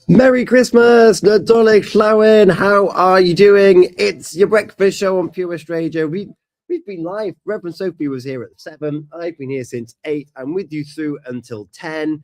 Merry Christmas, Nadolig Llawen. How are you doing? It's your breakfast show on Pure West Radio. We've been live. Reverend Sophie was here at 7. I've been here since 8. I'm with you through until 10.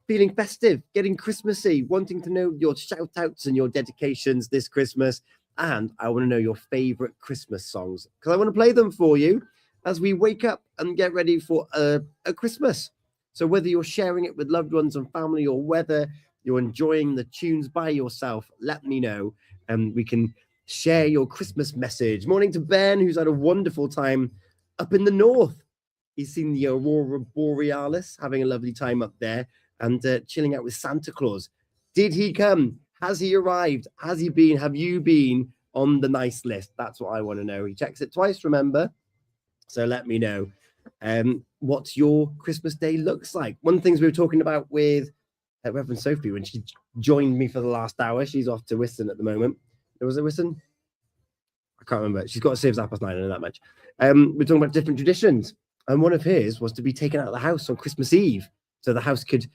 Feeling festive, getting Christmassy, wanting to know your shout outs and your dedications this Christmas. And I want to know your favorite Christmas songs because I want to play them for you as we wake up and get ready for a Christmas. So whether you're sharing it with loved ones and family or whether you're enjoying the tunes by yourself, let me know and we can share your Christmas message. Morning to Ben, who's had a wonderful time up in the north. He's seen the Aurora Borealis, having a lovely time up there and chilling out with Santa Claus. Did he come? Has he arrived? Has he been? Have you been on the nice list? That's what I want to know. He checks it twice, remember? So let me know what your Christmas day looks like. One of the things we were talking about with Reverend Sophie when she joined me for the last hour, she's off to Wiston at the moment. Was it Wiston? I can't remember. She's got to save 9:30, I know that much. We're talking about different traditions. And one of his was to be taken out of the house on Christmas Eve. So the house could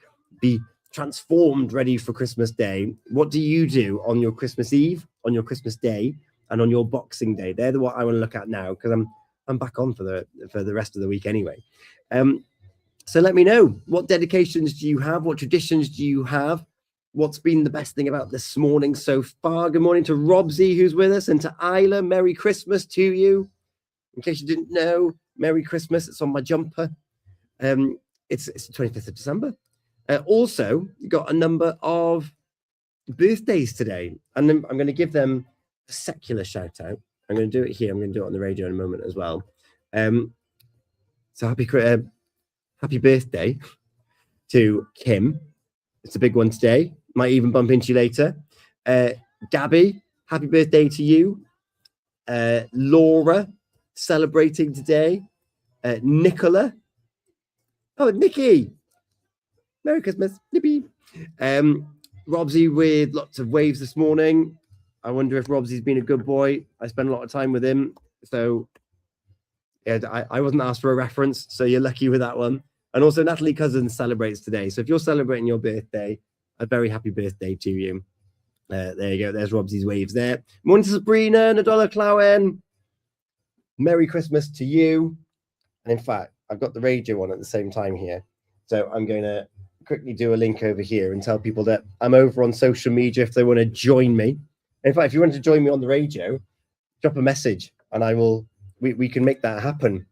be transformed, ready for Christmas Day. What do you do on your Christmas Eve, on your Christmas Day, and on your Boxing Day? They're what I want to look at now because I'm back on for the rest of the week anyway. So let me know, what dedications do you have? What traditions do you have? What's been the best thing about this morning so far? Good morning to Robsy, who's with us, and to Isla. Merry Christmas to you. In case you didn't know, Merry Christmas. It's on my jumper. It's the 25th of December. Also, you got a number of birthdays today, and I'm going to give them a secular shout out. I'm going to do it here. I'm going to do it on the radio in a moment as well. So happy birthday to Kim. It's a big one today. Might even bump into you later. Gabby, happy birthday to you. Laura, celebrating today. Nicola. Oh, Nikki. Merry Christmas, Nippy. Robsy with lots of waves this morning. I wonder if Robsy's been a good boy. I spent a lot of time with him. So yeah, I wasn't asked for a reference, so you're lucky with that one. And also Natalie Cousins celebrates today. So if you're celebrating your birthday, a very happy birthday to you. There you go. There's Robsy's waves there. Morning to Sabrina, Nadolig Llawen. Merry Christmas to you. And in fact, I've got the radio on at the same time here. So I'm going to quickly do a link over here and tell people that I'm over on social media if they want to join me. In fact, if you want to join me on the radio, drop a message and we can make that happen.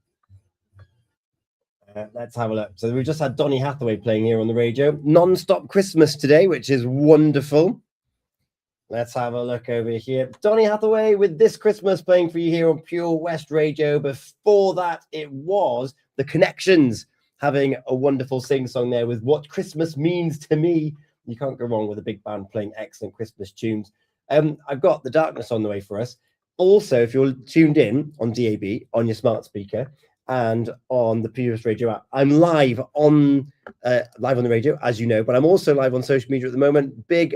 Let's have a look. So we've just had Donny Hathaway playing here on the radio. Non-stop Christmas today, which is wonderful. Let's have a look over here. Donny Hathaway with This Christmas playing for you here on Pure West Radio. Before that, it was The Connections having a wonderful sing-song there with What Christmas Means to Me. You can't go wrong with a big band playing excellent Christmas tunes. I've got The Darkness on the way for us. Also, if you're tuned in on DAB, on your smart speaker, and on the Pure West Radio app, I'm live on the radio, as you know, but I'm also live on social media at the moment. Big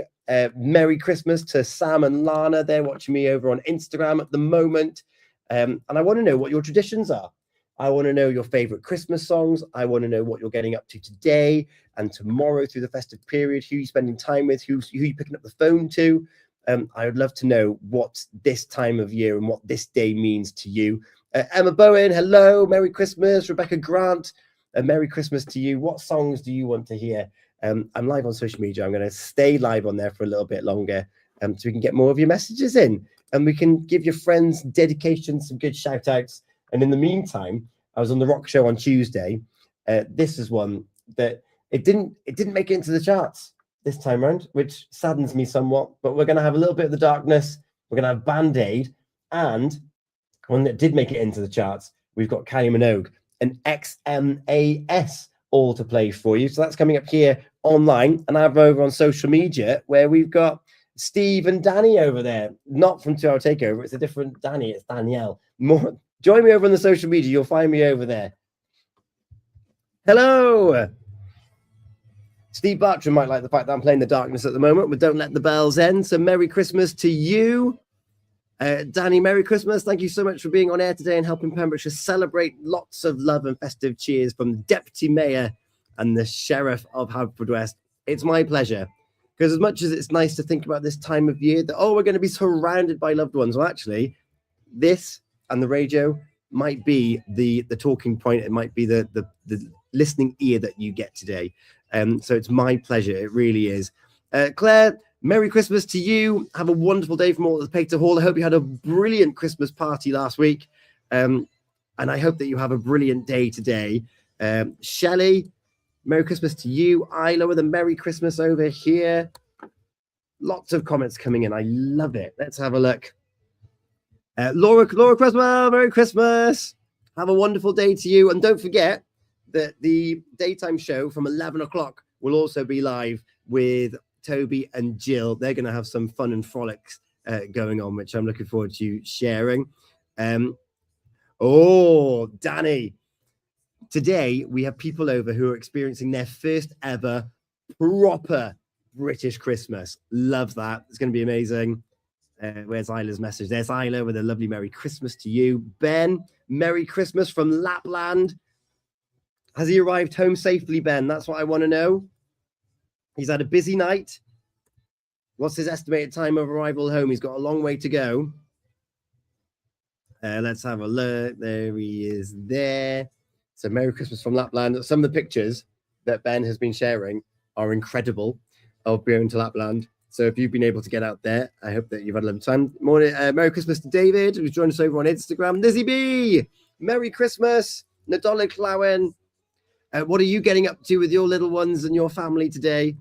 Merry Christmas to Sam and Lana. They're watching me over on Instagram at the moment. And I want to know what your traditions are. I want to know your favorite Christmas songs. I want to know what you're getting up to today and tomorrow through the festive period, who you're spending time with, who you're picking up the phone to. I would love to know what this time of year and what this day means to you. Emma Bowen, hello, Merry Christmas. Rebecca Grant, Merry Christmas to you. What songs do you want to hear? I'm live on social media. I'm going to stay live on there for a little bit longer so we can get more of your messages in and we can give your friends dedications, some good shout outs. And in the meantime, I was on the Rock Show on Tuesday. This is one that it didn't make it into the charts this time around, which saddens me somewhat, but we're going to have a little bit of The Darkness. We're going to have Band-Aid, and one that did make it into the charts, we've got Kylie Minogue and XMAS all to play for you. So that's coming up here online, and I'm over on social media where we've got Steve and Danny over there, not from 2 Hour Takeover. It's a different Danny. It's Danielle. Join me over on the social media. You'll find me over there. Hello. Steve Bartram might like the fact that I'm playing The Darkness at the moment, but Don't Let the Bells End. So Merry Christmas to you. Danny, Merry Christmas. Thank you so much for being on air today and helping Pembrokeshire celebrate. Lots of love and festive cheers from Deputy Mayor and the Sheriff of Haverfordwest. It's my pleasure, because as much as it's nice to think about this time of year that, we're going to be surrounded by loved ones, well, actually, this and the radio might be the talking point. It might be the listening ear that you get today. So it's my pleasure. It really is. Claire, Merry Christmas to you. Have a wonderful day from all at the Pater Hall. I hope you had a brilliant Christmas party last week. And I hope that you have a brilliant day today. Shelley, Merry Christmas to you. Isla with a Merry Christmas over here. Lots of comments coming in. I love it. Let's have a look. Laura Creswell, Merry Christmas. Have a wonderful day to you. And don't forget that the daytime show from 11 o'clock will also be live with Toby and Jill. They're going to have some fun and frolics going on, which I'm looking forward to sharing. Danny. Today, we have people over who are experiencing their first ever proper British Christmas. Love that. It's going to be amazing. Where's Isla's message? There's Isla with a lovely Merry Christmas to you. Ben, Merry Christmas from Lapland. Has he arrived home safely, Ben? That's what I want to know. He's had a busy night. What's his estimated time of arrival home? He's got a long way to go. Let's have a look. There he is there. So Merry Christmas from Lapland. Some of the pictures that Ben has been sharing are incredible of going to Lapland. So if you've been able to get out there, I hope that you've had a lovely time. Morning, Merry Christmas to David, who's joined us over on Instagram. Lizzie B, Merry Christmas. Nadolig Llawen. What are you getting up to with your little ones and your family today?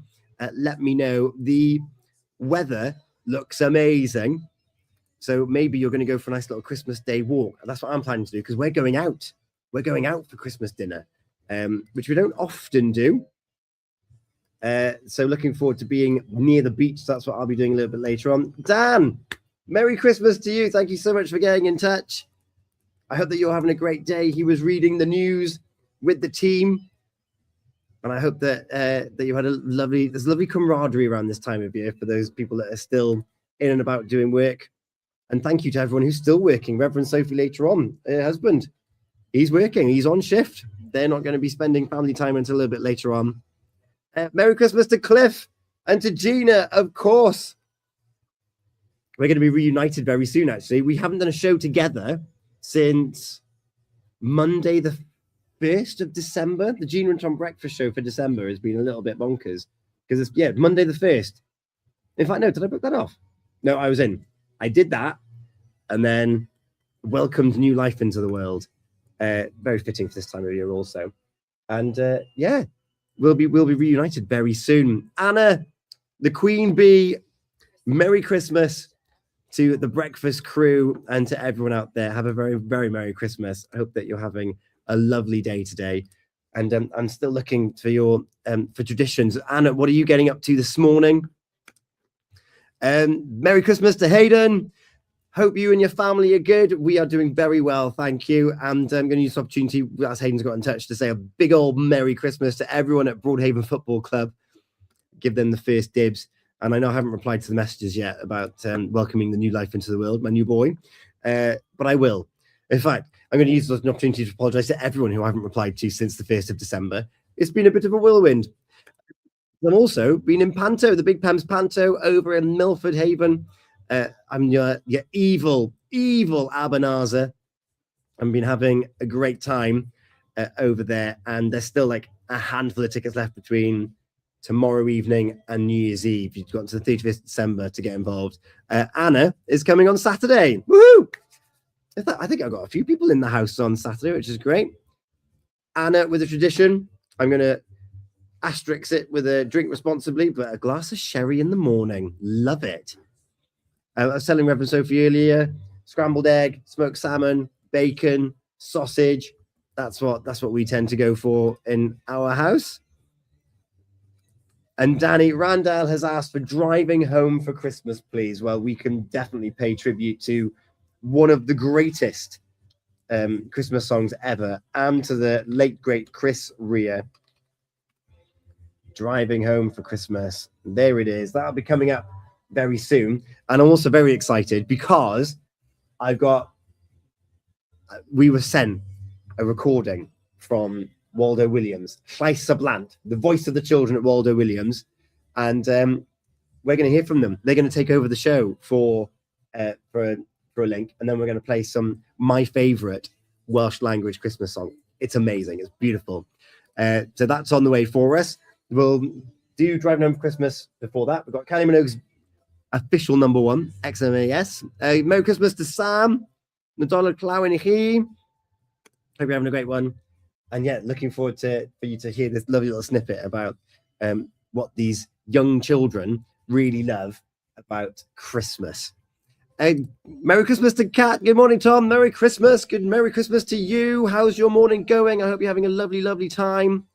Let me know. The weather looks amazing. So maybe you're going to go for a nice little Christmas Day walk. That's what I'm planning to do, because we're going out. We're going out for Christmas dinner, which we don't often do. So looking forward to being near the beach. So that's what I'll be doing a little bit later on. Dan, Merry Christmas to you. Thank you so much for getting in touch. I hope that you're having a great day. He was reading the news with the team. And I hope that that you had there's lovely camaraderie around this time of year for those people that are still in and about doing work. And thank you to everyone who's still working. Reverend Sophie later on, her husband, he's working. He's on shift. They're not going to be spending family time until a little bit later on. Merry Christmas to Cliff and to Gina, of course. We're going to be reunited very soon, actually. We haven't done a show together since Monday the 1st of December. The Gina and Tom breakfast show for December has been a little bit bonkers because it's, Monday the 1st. In fact, no, did I book that off? No, I was in. I did that and then welcomed new life into the world. Very fitting for this time of year also. And we'll be reunited very soon. Anna, the Queen Bee, Merry Christmas to the breakfast crew and to everyone out there. Have a very, very Merry Christmas. I hope that you're having a lovely day today. And I'm still looking for your for traditions. Anna, what are you getting up to this morning? Merry Christmas to Hayden. Hope you and your family are good. We are doing very well, thank you. And I'm going to use this opportunity, as Hayden's got in touch, to say a big old Merry Christmas to everyone at Broadhaven Football Club. Give them the first dibs. And I know I haven't replied to the messages yet about welcoming the new life into the world, my new boy. But I will. In fact, I'm going to use this as an opportunity to apologise to everyone who I haven't replied to since the 1st of December. It's been a bit of a whirlwind. I've also been in Panto, the Big Pam's Panto over in Milford Haven. I'm your evil Abanaza. I've been having a great time over there, and there's still like a handful of tickets left between tomorrow evening and New Year's Eve. You've got to the 31st of December to get involved. Anna is coming on Saturday. Woohoo! I think I've got a few people in the house on Saturday, which is great. Anna with a tradition. I'm going to asterisk it with a drink responsibly, but a glass of sherry in the morning. Love it. I was telling Reverend Sophie earlier, scrambled egg, smoked salmon, bacon, sausage. That's what we tend to go for in our house. And Danny Randall has asked for Driving Home for Christmas, please. Well, we can definitely pay tribute to one of the greatest Christmas songs ever, and to the late, great Chris Rea. Driving Home for Christmas. There it is. That'll be coming up very soon. And I'm also very excited because we were sent a recording from Waldo Williams, Llais y Blant, the voice of the children at Waldo Williams. And we're going to hear from them. They're going to take over the show for a link, and then we're going to play my favorite Welsh language Christmas song. It's amazing. It's beautiful. So that's on the way for us. We'll do Driving Home for Christmas before that. We've got Kylie Minogue's official number one, XMAS. Merry Christmas to Sam. Nadolig Llawen i chi. Hope you're having a great one. And yeah, looking forward for you to hear this lovely little snippet about what these young children really love about Christmas. Merry Christmas to Kat. Good morning, Tom. Merry Christmas. Merry Christmas to you. How's your morning going? I hope you're having a lovely, lovely time.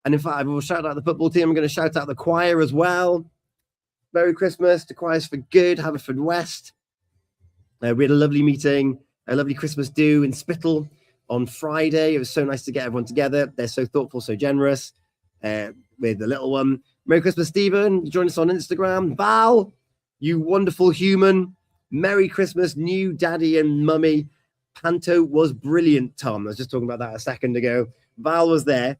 And in fact, I will shout out the football team. I'm going to shout out the choir as well. Merry Christmas to Choirs for Good, Haverfordwest. We had a lovely meeting, a lovely Christmas do in Spittal on Friday. It was so nice to get everyone together. They're so thoughtful, so generous with the little one. Merry Christmas, Stephen. Join us on Instagram. Val, you wonderful human. Merry Christmas, new daddy and mummy. Panto was brilliant, Tom. I was just talking about that a second ago. Val was there,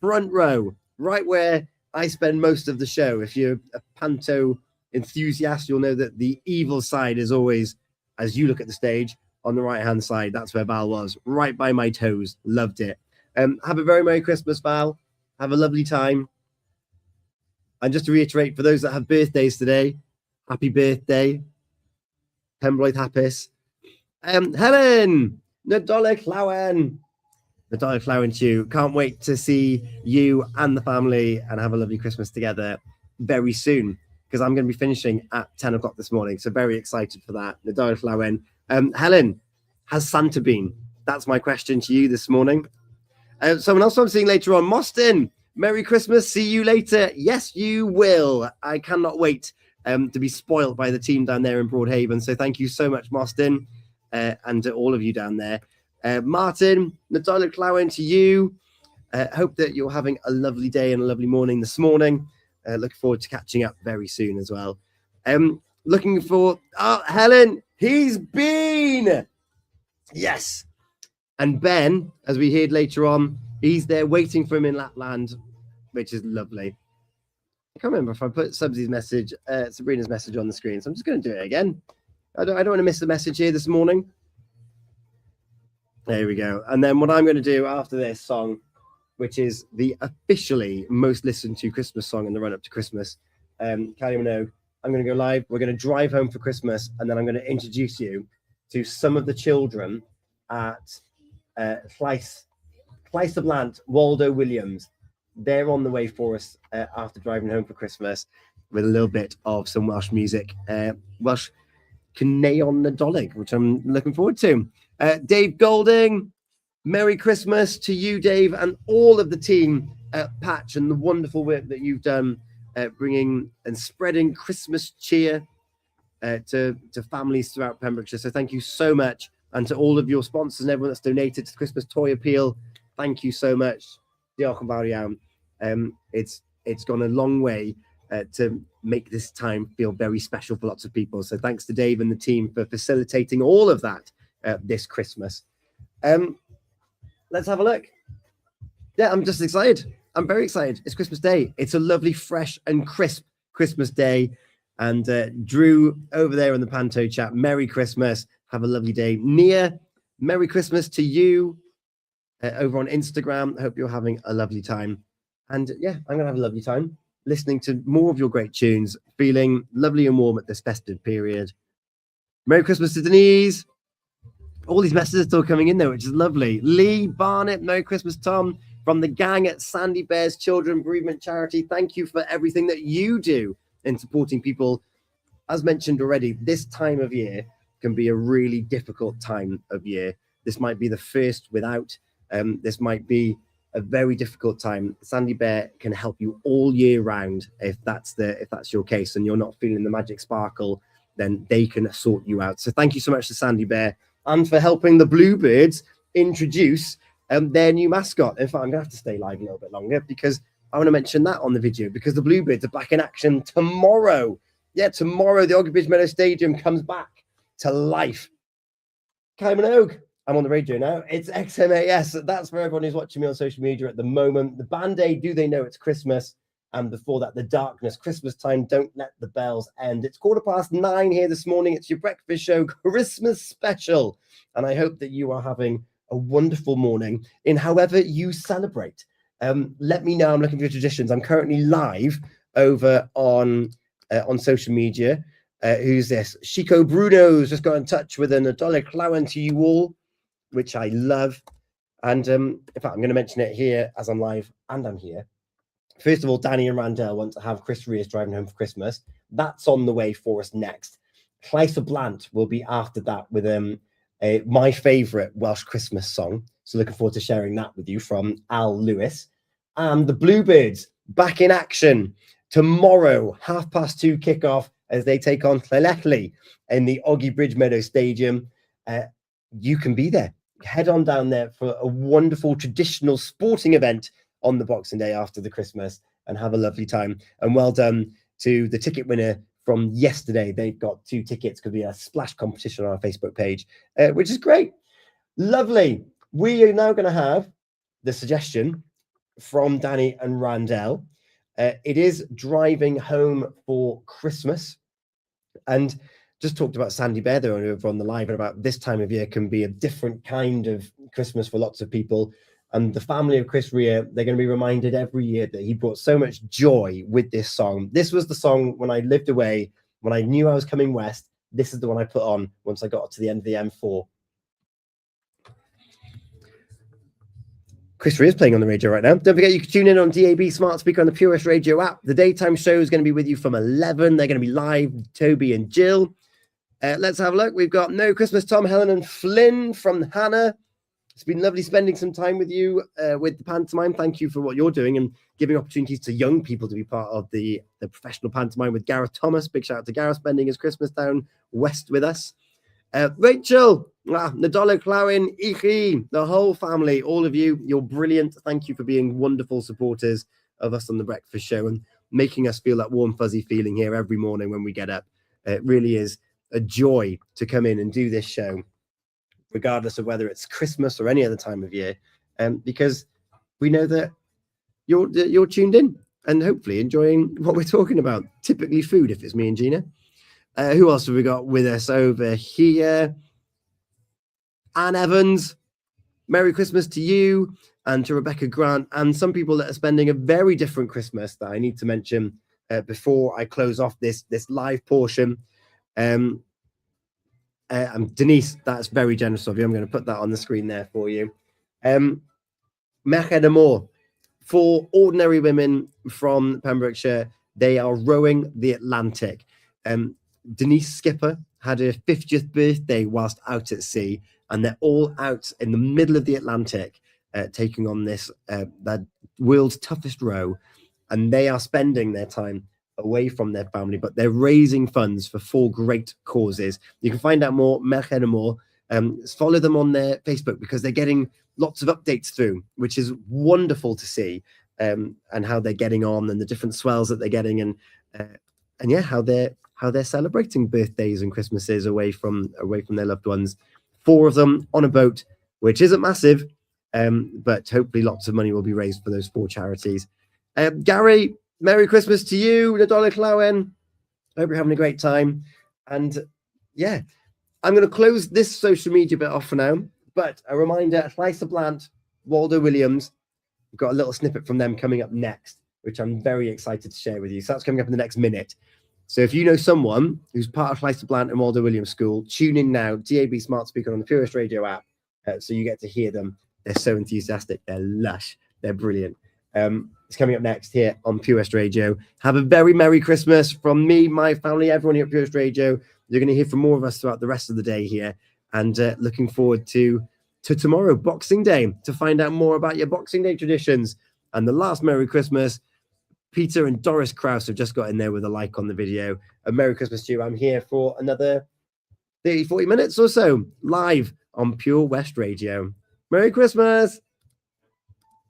front row, right where I spend most of the show. If you're a Panto enthusiast, you'll know that the evil side is always, as you look at the stage, on the right-hand side. That's where Val was, right by my toes. Loved it. Have a very Merry Christmas, Val. Have a lovely time. And just to reiterate, for those that have birthdays today, happy birthday. Pembroke Hapus. Helen, Nadolig Llawen. Nadolig Llawen to you. Can't wait to see you and the family and have a lovely Christmas together very soon, because I'm going to be finishing at 10 o'clock this morning. So very excited for that. Nadolig Llawen. Helen, has Santa been? That's my question to you this morning. Someone else I'm seeing later on, Moston. Merry Christmas. See you later. Yes, you will. I cannot wait to be spoiled by the team down there in Broadhaven. So thank you so much, Moston, and to all of you down there. Martin, Nadolig Llawen to you. Hope that you're having a lovely day and a lovely morning this morning. Looking forward to catching up very soon as well. Looking for Helen. He's been. Yes. And Ben, as we heard later on, he's there waiting for him in Lapland, which is lovely. I can't remember if I put Subsy's message, Sabrina's message on the screen, so I'm just going to do it again. I don't want to miss the message here this morning. There we go. And then what I'm going to do after this song, which is the officially most listened to Christmas song in the run-up to Christmas, Kylie Minogue, I'm going to go live. We're going to drive home for Christmas, and then I'm going to introduce you to some of the children at Llais y Blant, Waldo Williams. They're on the way for us after driving home for Christmas with a little bit of some Welsh music, Welsh Caneuon Nadolig, which I'm looking forward to. Dave Golding, Merry Christmas to you, Dave, and all of the team at Patch, and the wonderful work that you've done bringing and spreading Christmas cheer to families throughout Pembrokeshire. So thank you so much. And to all of your sponsors and everyone that's donated to the Christmas Toy Appeal, thank you so much. Diolch yn fawr iawn. It's gone a long way to make this time feel very special for lots of people. So thanks to Dave and the team for facilitating all of that this Christmas. Let's have a look. Yeah, I'm just excited. I'm very excited. It's Christmas Day. It's a lovely, fresh and crisp Christmas day. And Drew over there in the Panto chat, Merry Christmas. Have a lovely day. Nia, Merry Christmas to you over on Instagram. I hope you're having a lovely time. And yeah, I'm going to have a lovely time listening to more of your great tunes, feeling lovely and warm at this festive period. Merry Christmas to Denise. All these messages are still coming in there, which is lovely. Lee Barnett, Merry Christmas, Tom, from the gang at Sandy Bears Children Bereavement Charity. Thank you for everything that you do in supporting people. As mentioned already, this time of year can be a really difficult time of year. This might be the first without. This might be a very difficult time. Sandy Bear can help you all year round. If that's your case and you're not feeling the magic sparkle, then they can sort you out. So thank you so much to Sandy Bear and for helping the Bluebirds introduce their new mascot. In fact, I'm gonna have to stay live a little bit longer because I want to mention that on the video, because the Bluebirds are back in action tomorrow. Yeah, tomorrow the Ogbridge Meadow Stadium comes back to life. Kylie Minogue, I'm on the radio now. It's XMAS. That's for everyone who's watching me on social media at the moment. The Band-Aid, Do They Know It's Christmas? And before that, The Darkness, Christmas Time, Don't Let the Bells End. It's 9:15 here this morning. It's your breakfast show, Christmas special. And I hope that you are having a wonderful morning in however you celebrate. Let me know. I'm looking for your traditions. I'm currently live over on social media. Who's this? Chico Bruno's just got in touch with an Nadolig Llawen to you all, which I love. And in fact, I'm going to mention it here as I'm live and I'm here. First of all, Danny and Randell want to have Chris Rees driving home for Christmas. That's on the way for us next. Llais y Blant will be after that with my favourite Welsh Christmas song. So looking forward to sharing that with you from Al Lewis. And the Bluebirds back in action tomorrow, 2:30 kickoff as they take on Llanelli in the Oggy Bridge Meadow Stadium. You can be there. Head on down there for a wonderful traditional sporting event on the Boxing Day after the Christmas and have a lovely time. And well done to the ticket winner from yesterday. They've got 2 tickets. Could be a splash competition on our Facebook page, which is great. Lovely. We are now going to have the suggestion from Danny and Randell. It is driving home for Christmas. And just talked about Sandy Bear there over on the live and about this time of year can be a different kind of Christmas for lots of people. And the family of Chris Rea, they're going to be reminded every year that he brought so much joy with this song. This was the song when I lived away, when I knew I was coming west. This is the one I put on once I got to the end of the M4. Chris Rea is playing on the radio right now. Don't forget, you can tune in on DAB Smart Speaker on the Pure West Radio app. The daytime show is going to be with you from 11. They're going to be live, Toby and Jill. Let's have a look. We've got No Christmas Tom, Helen and Flynn from Hannah. It's been lovely spending some time with you with the pantomime. Thank you for what you're doing and giving opportunities to young people to be part of the professional pantomime with Gareth Thomas. Big shout out to Gareth spending his Christmas down west with us. Rachel, Nadolig Llawen, Ichi, the whole family, all of you, you're brilliant. Thank you for being wonderful supporters of us on the breakfast show and making us feel that warm, fuzzy feeling here every morning when we get up. It really is a joy to come in and do this show, regardless of whether it's Christmas or any other time of year, because we know that you're tuned in and hopefully enjoying what we're talking about, typically food, if it's me and Gina. Who else have we got with us over here? Anne Evans, Merry Christmas to you and to Rebecca Grant, and some people that are spending a very different Christmas that I need to mention before I close off this live portion. Denise, that's very generous of you. I'm going to put that on the screen there for you. Merched y Môr, for ordinary women from Pembrokeshire, they are rowing the Atlantic. Denise Skipper had her 50th birthday whilst out at sea, and they're all out in the middle of the Atlantic taking on this the world's toughest row, and they are spending their time away from their family, but they're raising funds for 4 great causes. You can find out more, Merched y Môr. Follow them on their Facebook because they're getting lots of updates through, which is wonderful to see, and how they're getting on and the different swells that they're getting, and yeah, how they're celebrating birthdays and Christmases away from their loved ones. 4 of them on a boat, which isn't massive, but hopefully lots of money will be raised for those 4 charities. Gary, Merry Christmas to you, Nadolig Llawen. Hope you're having a great time. And yeah, I'm going to close this social media bit off for now. But a reminder, Llais y Blant, Waldo Williams, we've got a little snippet from them coming up next, which I'm very excited to share with you. So that's coming up in the next minute. So if you know someone who's part of Llais y Blant and Waldo Williams School, tune in now, DAB Smart Speaker on the Pure West Radio app, so you get to hear them. They're so enthusiastic. They're lush. They're brilliant. It's coming up next here on Pure West Radio. Have a very Merry Christmas from me, my family, everyone here at Pure West Radio. You're going to hear from more of us throughout the rest of the day here, and looking forward to tomorrow, Boxing Day, to find out more about your Boxing Day traditions. And the last Merry Christmas, Peter and Doris Krause have just got in there with a like on the video. A Merry Christmas to you. I'm here for another 30, 40 minutes or so, live on Pure West Radio. Merry Christmas.